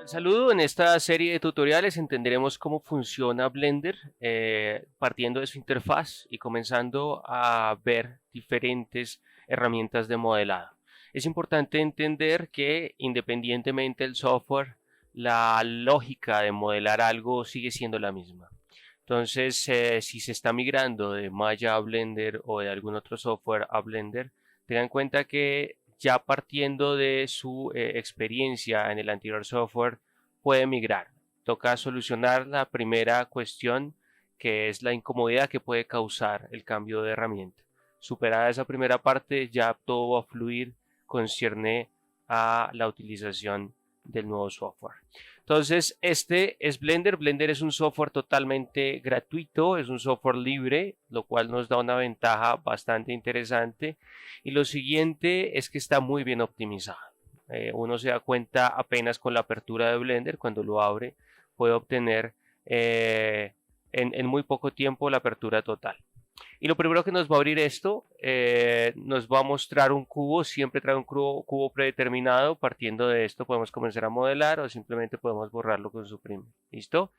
Saludo, en esta serie de tutoriales entenderemos cómo funciona Blender, partiendo de su interfaz y comenzando a ver diferentes herramientas de modelado. Es importante entender que independientemente del software, la lógica de modelar algo sigue siendo la misma. Entonces, si se está migrando de Maya a Blender o de algún otro software a Blender, tengan en cuenta que ya partiendo de su experiencia en el anterior software, puede migrar. Toca solucionar la primera cuestión, que es la incomodidad que puede causar el cambio de herramienta. Superada esa primera parte, ya todo va a fluir, concierne a la utilización del nuevo software. Entonces, este es Blender. Blender es un software totalmente gratuito, es un software libre, lo cual nos da una ventaja bastante interesante. Y lo siguiente es que está muy bien optimizado. Uno se da cuenta apenas con la apertura de Blender, cuando lo abre, puede obtener en muy poco tiempo la apertura total. Y lo primero que nos va a abrir esto, nos va a mostrar un cubo, siempre trae un cubo predeterminado. Partiendo de esto podemos comenzar a modelar o simplemente podemos borrarlo con suprimir. ¿Listo?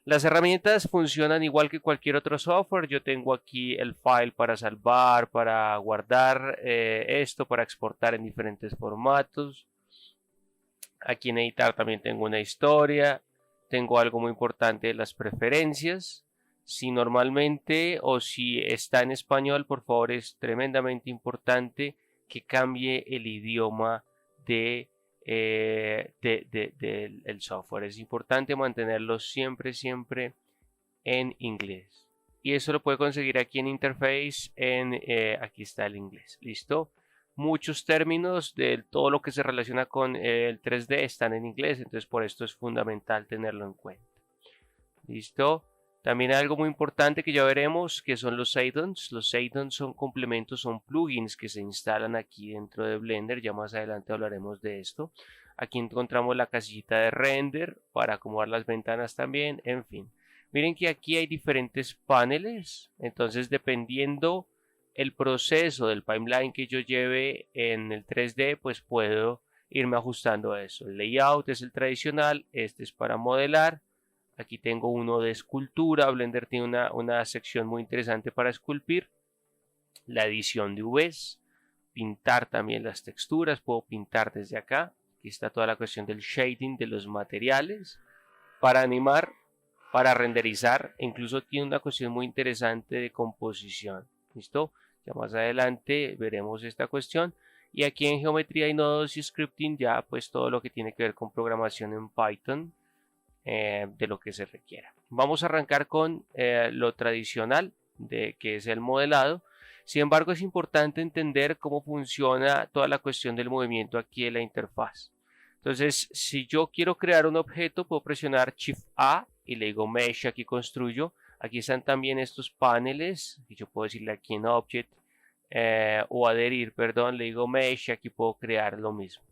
Las herramientas funcionan igual que cualquier otro software. Yo tengo aquí el file para salvar, para guardar esto, para exportar en diferentes formatos. Aquí en editar también tengo una historia. Tengo algo muy importante, las preferencias. Si normalmente o si está en español, por favor, es tremendamente importante que cambie el idioma del software. Es importante mantenerlo siempre en inglés. Y eso lo puede conseguir aquí en Interface, aquí está el inglés. ¿Listo? Muchos términos de todo lo que se relaciona con el 3D están en inglés, entonces por esto es fundamental tenerlo en cuenta. ¿Listo? También hay algo muy importante que ya veremos, que son los add-ons. Los add-ons son complementos, son plugins que se instalan aquí dentro de Blender. Ya más adelante hablaremos de esto. Aquí encontramos la casillita de render para acomodar las ventanas también, en fin. Miren que aquí hay diferentes paneles, entonces dependiendo el proceso del pipeline que yo lleve en el 3D, pues puedo irme ajustando a eso. El layout es el tradicional, este es para modelar. Aquí tengo uno de escultura. Blender tiene una sección muy interesante para esculpir. La edición de UVs. Pintar también las texturas. Puedo pintar desde acá. Aquí está toda la cuestión del shading de los materiales. Para animar, para renderizar. Incluso tiene una cuestión muy interesante de composición. ¿Listo? Ya más adelante veremos esta cuestión. Y aquí en geometría y nodos y scripting ya pues todo lo que tiene que ver con programación en Python. De lo que se requiera. Vamos a arrancar con lo tradicional de que es el modelado. Sin embargo, es importante entender cómo funciona toda la cuestión del movimiento aquí en la interfaz. Entonces, si yo quiero crear un objeto, puedo presionar Shift A y le digo Mesh, aquí construyo. Aquí están también estos paneles, y yo puedo decirle aquí en Object o adherir, perdón, le digo Mesh, aquí puedo crear lo mismo.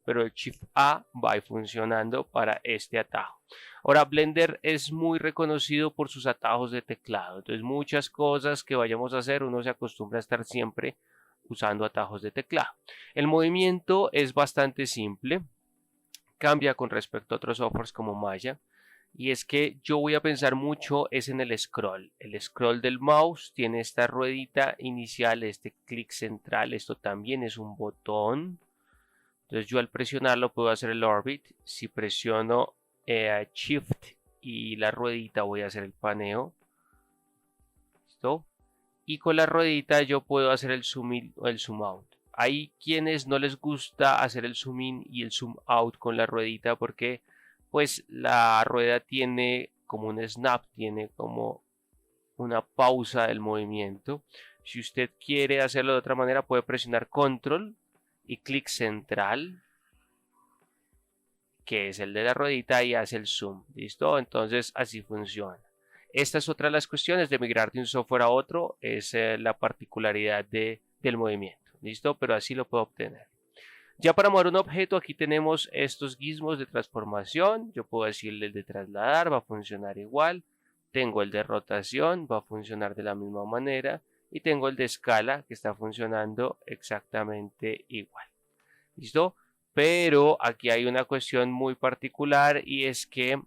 Pero el Shift A va funcionando para este atajo. Ahora, Blender es muy reconocido por sus atajos de teclado. Entonces, muchas cosas que vayamos a hacer, uno se acostumbra a estar siempre usando atajos de teclado. El movimiento es bastante simple. Cambia con respecto a otros softwares como Maya. Y es que yo voy a pensar mucho es en el scroll. El scroll del mouse tiene esta ruedita inicial, este clic central. Esto también es un botón. Entonces yo al presionarlo puedo hacer el orbit. Si presiono Shift y la ruedita voy a hacer el paneo. ¿Listo? Y con la ruedita yo puedo hacer el zoom in o el zoom out. Hay quienes no les gusta hacer el zoom in y el zoom out con la ruedita porque pues la rueda tiene como un snap, tiene como una pausa del movimiento. Si usted quiere hacerlo de otra manera puede presionar control y clic central, que es el de la ruedita, y hace el zoom. ¿Listo? Entonces así funciona. Esta es otra de las cuestiones de migrar de un software a otro, es la particularidad del movimiento. ¿Listo? Pero así lo puedo obtener. Ya para mover un objeto, aquí tenemos estos gizmos de transformación. Yo puedo decirle el de trasladar, va a funcionar igual. tengo el de rotación, va a funcionar de la misma manera, y tengo el de escala que está funcionando exactamente igual. ¿Listo? Pero aquí hay una cuestión muy particular, y es que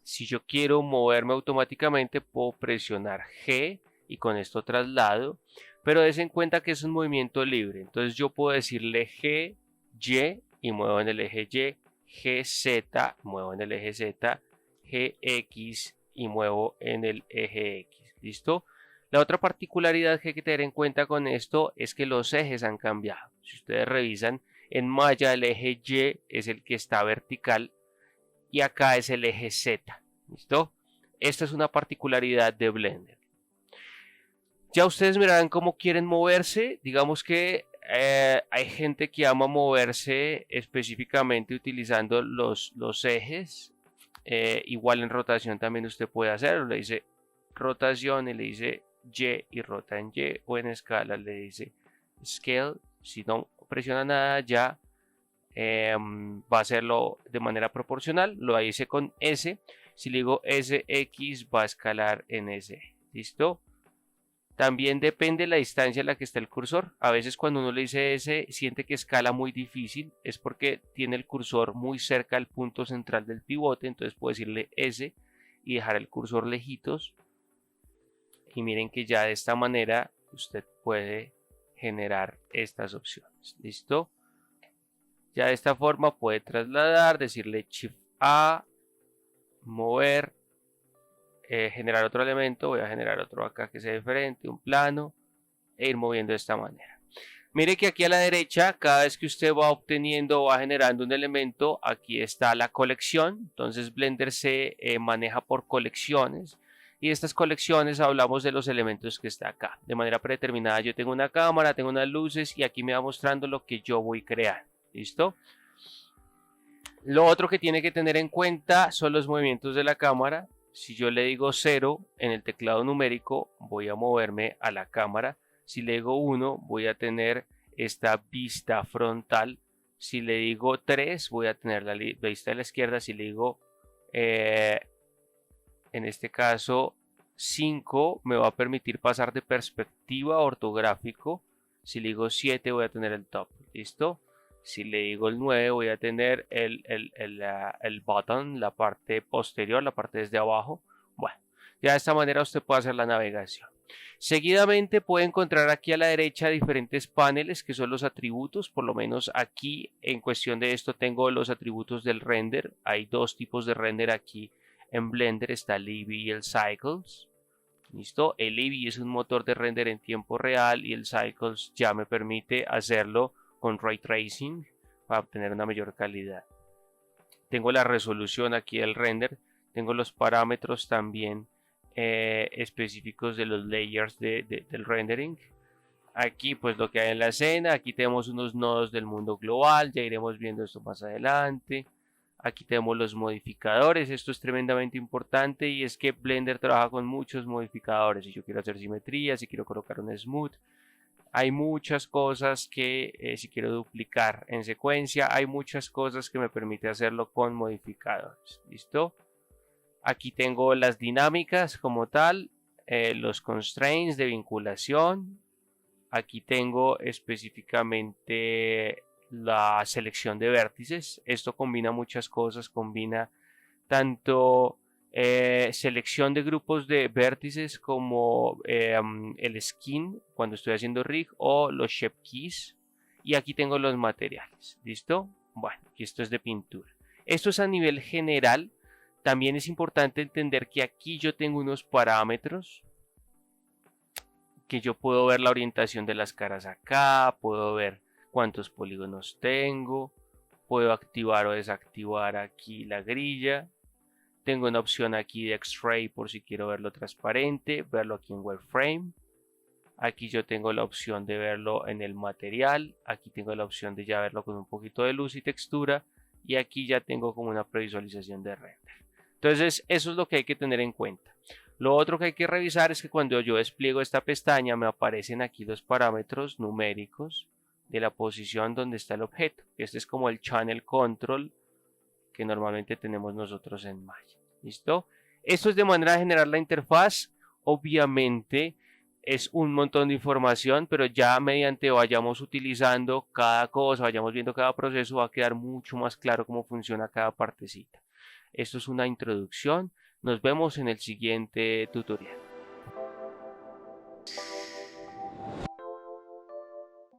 si yo quiero moverme automáticamente puedo presionar G y con esto traslado, pero des en cuenta que es un movimiento libre. Entonces yo puedo decirle G, Y y muevo en el eje Y, G, Z, muevo en el eje Z, G, X y muevo en el eje X. ¿Listo? La otra particularidad que hay que tener en cuenta con esto es que los ejes han cambiado. Si ustedes revisan, en Maya el eje Y es el que está vertical y acá es el eje Z. ¿Listo? Esta es una particularidad de Blender. Ya ustedes mirarán cómo quieren moverse. Digamos que hay gente que ama moverse específicamente utilizando los ejes. Igual en rotación también usted puede hacerlo. Le dice rotación y le dice Y rota en Y. O en escala le dice scale. Si no presiona nada ya va a hacerlo de manera proporcional. Lo hice con S. Si le digo SX va a escalar en S. ¿Listo? También depende de la distancia en la que está el cursor. A veces cuando uno le dice S siente que escala muy difícil. Es porque tiene el cursor muy cerca del punto central del pivote. Entonces puedo decirle S y dejar el cursor lejitos. Y miren que ya de esta manera usted puede generar estas opciones. ¿Listo? Ya de esta forma puede trasladar, decirle Shift A, mover, generar otro elemento. Voy a generar otro acá que sea diferente, un plano, e ir moviendo de esta manera. Mire que aquí a la derecha, cada vez que usted va obteniendo o va generando un elemento, aquí está la colección. Entonces Blender se maneja por colecciones. Y estas colecciones hablamos de los elementos que está acá. De manera predeterminada yo tengo una cámara, tengo unas luces y aquí me va mostrando lo que yo voy creando. ¿Listo? Lo otro que tiene que tener en cuenta son los movimientos de la cámara. Si yo le digo 0 en el teclado numérico, voy a moverme a la cámara. Si le digo 1, voy a tener esta vista frontal. Si le digo 3, voy a tener la vista a la izquierda. Si le digo, en este caso, 5, me va a permitir pasar de perspectiva a ortográfico. Si le digo 7, voy a tener el top. ¿Listo? Si le digo el 9, voy a tener el bottom, la parte posterior, la parte desde abajo. Bueno, ya de esta manera usted puede hacer la navegación. Seguidamente puede encontrar aquí a la derecha diferentes paneles que son los atributos. Por lo menos aquí en cuestión de esto tengo los atributos del render. Hay dos tipos de render aquí en Blender. Está el Eevee y el Cycles. ¿Listo? El Eevee es un motor de render en tiempo real y el Cycles ya me permite hacerlo con Ray Tracing para obtener una mayor calidad. Tengo la resolución aquí del render, tengo los parámetros también específicos de los layers del rendering. Aquí pues lo que hay en la escena, aquí tenemos unos nodos del mundo global, ya iremos viendo esto más adelante. Aquí tenemos los modificadores, esto es tremendamente importante y es que Blender trabaja con muchos modificadores. Si yo quiero hacer simetría, si quiero colocar un smooth, hay muchas cosas que si quiero duplicar en secuencia, hay muchas cosas que me permite hacerlo con modificadores. ¿Listo? Aquí tengo las dinámicas como tal, los constraints de vinculación. Aquí tengo específicamente la selección de vértices. Esto combina muchas cosas, combina tanto selección de grupos de vértices como el skin cuando estoy haciendo rig o los shape keys. Y aquí tengo los materiales. ¿Listo? Bueno, y esto es de pintura. Esto es a nivel general. También es importante entender que aquí yo tengo unos parámetros que yo puedo ver la orientación de las caras acá, puedo ver cuántos polígonos tengo, puedo activar o desactivar aquí la grilla. Tengo una opción aquí de X-Ray por si quiero verlo transparente, verlo aquí en Wireframe. Aquí yo tengo la opción de verlo en el material. Aquí tengo la opción de ya verlo con un poquito de luz y textura. Y aquí ya tengo como una previsualización de render. Entonces eso es lo que hay que tener en cuenta. Lo otro que hay que revisar es que cuando yo despliego esta pestaña me aparecen aquí los parámetros numéricos de la posición donde está el objeto. Este es como el channel control que normalmente tenemos nosotros en Maya. ¿Listo? Esto es de manera de generar la interfaz. Obviamente es un montón de información, pero ya mediante vayamos utilizando cada cosa, vayamos viendo cada proceso, va a quedar mucho más claro cómo funciona cada partecita. Esto es una introducción. Nos vemos en el siguiente tutorial.